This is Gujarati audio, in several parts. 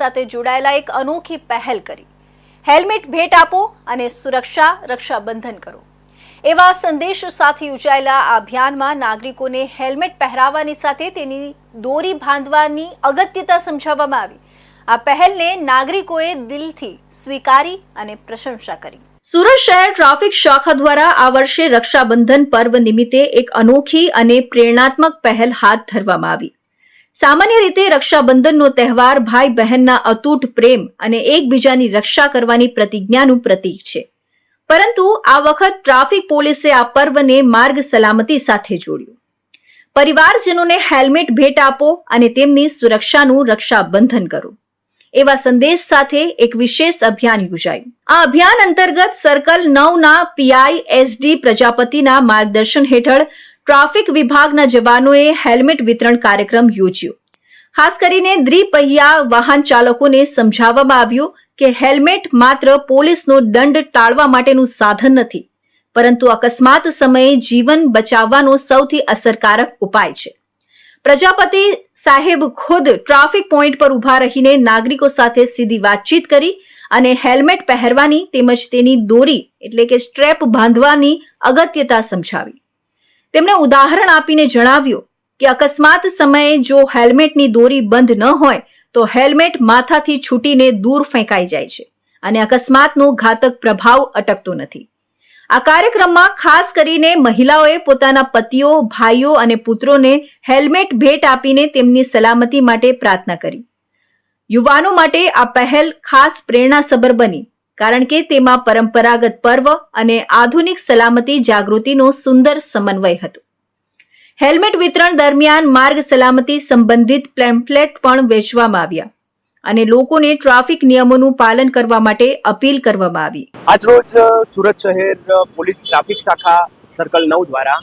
સાથે જોડાયેલા એક અનોખી પહેલ કરી। હેલ્મેટ ભેટ આપો અને સુરક્ષા રક્ષાબંધન કરો એવા સંદેશ સાથે યોજાયેલા આ અભિયાનમાં નાગરિકોને હેલ્મેટ પહેરાવવાની સાથે તેની દોરી બાંધવાની અગત્યતા સમજાવવામાં આવી। આ પહેલને નાગરિકોએ દિલથી સ્વીકારી અને પ્રશંસા કરી। સુરત શહેર ટ્રાફિક શાખા દ્વારા આ વર્ષે રક્ષાબંધન પર્વ નિમિત્તે એક અનોખી અને પ્રેરણાત્મક પહેલ હાથ ધરવામાં આવી। સામાન્ય રીતે રક્ષાબંધનનો તહેવાર ભાઈ બહેનના અતૂટ પ્રેમ અને એકબીજાની રક્ષા કરવાની પ્રતિજ્ઞાનું પ્રતીક છે, પરંતુ આ વખત ટ્રાફિક પોલીસે આ પર્વને માર્ગ સલામતી સાથે જોડ્યું। પરિવારજનોને હેલ્મેટ ભેટ આપો અને તેમની સુરક્ષાનું રક્ષાબંધન કરો એવા સંદેશ સાથે એક વિશેષ અભિયાન યોજાયું। આ અભિયાન અંતર્ગત સર્કલ 9ના પીઆઈ એસડી પ્રજાપતિના માર્ગદર્શન હેઠળ ટ્રાફિક વિભાગના જવાનોએ હેલ્મેટ વિતરણ કાર્યક્રમ યોજ્યો। ખાસ કરીને દ્વિપહિયા વાહન ચાલકોને સમજાવવામાં આવ્યું કે હેલ્મેટ માત્ર પોલીસનો દંડ ટાળવા માટેનું સાધન નથી, પરંતુ અકસ્માત સમયે જીવન બચાવવાનો સૌથી અસરકારક ઉપાય છે। પ્રજાપતિ સાહેબ ખુદ ટ્રાફિક પોઈન્ટ પર ઉભા રહીને નાગરિકો સાથે સીધી વાતચીત કરી અને હેલ્મેટ પહેરવાની તેમજ તેની દોરી એટલે કે સ્ટ્રેપ બાંધવાની અગત્યતા સમજાવી। તેમણે ઉદાહરણ આપીને જણાવ્યું કે અકસ્માત સમયે જો હેલ્મેટની દોરી બંધ ન હોય તો હેલ્મેટ માથાથી છૂટીને દૂર ફેંકાઈ જાય છે અને અકસ્માતનો ઘાતક પ્રભાવ અટકતો નથી। આ કાર્યક્રમમાં ખાસ કરીને મહિલાઓએ પોતાના પતિઓ, ભાઈઓ અને પુત્રોને હેલ્મેટ ભેટ આપીને તેમની સલામતી માટે પ્રાર્થના કરી। યુવાનો માટે આ પહેલ ખાસ પ્રેરણાસભર બની, કારણ કે તેમાં પરંપરાગત પર્વ અને આધુનિક સલામતી જાગૃતિનો સુંદર સમન્વય હતો। હેલ્મેટ વિતરણ દરમિયાન માર્ગ સલામતી સંબંધિત પેમ્ફલેટ પણ વેચવામાં આવ્યા અને લોકોને ટ્રાફિક નિયમોનું પાલન કરવા માટે અપીલ કરવામાં આવી। આજરોજ સુરત શહેર પોલીસ ટ્રાફિક શાખા સર્કલ 9 દ્વારા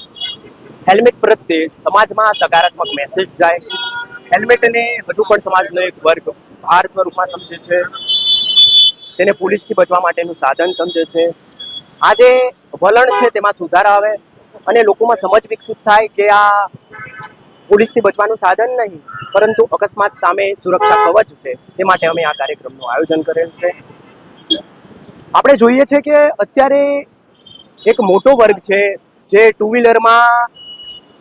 હેલ્મેટ પ્રત્યે સમાજમાં સકારાત્મક મેસેજ જાય, હેલ્મેટને હજુ પણ સમાજનો એક વર્ગ ભાર સ્વરૂપમાં સમજે છે, તેને પોલીસથી બચવા માટેનું સાધન સમજે છે। આ જે વલણ છે તેમાં સુધાર આવે અને લોકોમાં સમજ વિકસિત થાય કે આ પોલીસથી બચવાનું સાધન નહીં, પરંતુ અકસ્માત સામે સુરક્ષા કવચ છે। તે માટે અમે આ કાર્યક્રમનું આયોજન કરેલ છે। આપણે જોઈએ છે કે અત્યારે એક મોટો વર્ગ છે જે ટુ વ્હીલરમાં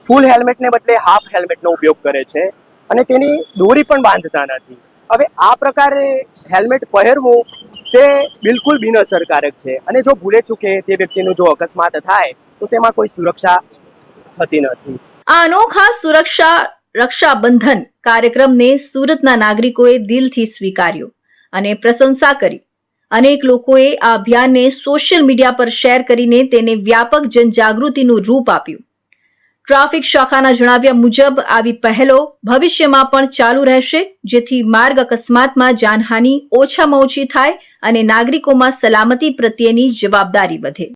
ફૂલ હેલ્મેટને બદલે હાફ હેલ્મેટનો ઉપયોગ કરે છે અને તેની દોરી પણ બાંધતા નથી। હવે આ પ્રકારે હેલ્મેટ પહેરવું તે બિલકુલ બિનઅસરકારક છે અને જો ભૂલે ચૂકે તે વ્યક્તિનું જો અકસ્માત થાય તો તેમાં કોઈ સુરક્ષા થતી નથી। આ અનોખા સુરક્ષા રક્ષાબંધન કાર્યક્રમને સુરતના નાગરિકોએ દિલથી સ્વીકાર્યો અને પ્રશંસા કરી। અનેક લોકોએ આ અભિયાનને સોશિયલ મીડિયા પર શેર કરીને તેને વ્યાપક જનજાગૃતિનું રૂપ આપ્યું। ટ્રાફિક શાખાના જણાવ્યા મુજબ આવી પહેલો ભવિષ્યમાં પણ ચાલુ રહેશે, જેથી માર્ગ અકસ્માતમાં જાનહાનિ ઓછામાં ઓછી થાય અને નાગરિકોમાં સલામતી પ્રત્યેની જવાબદારી વધે।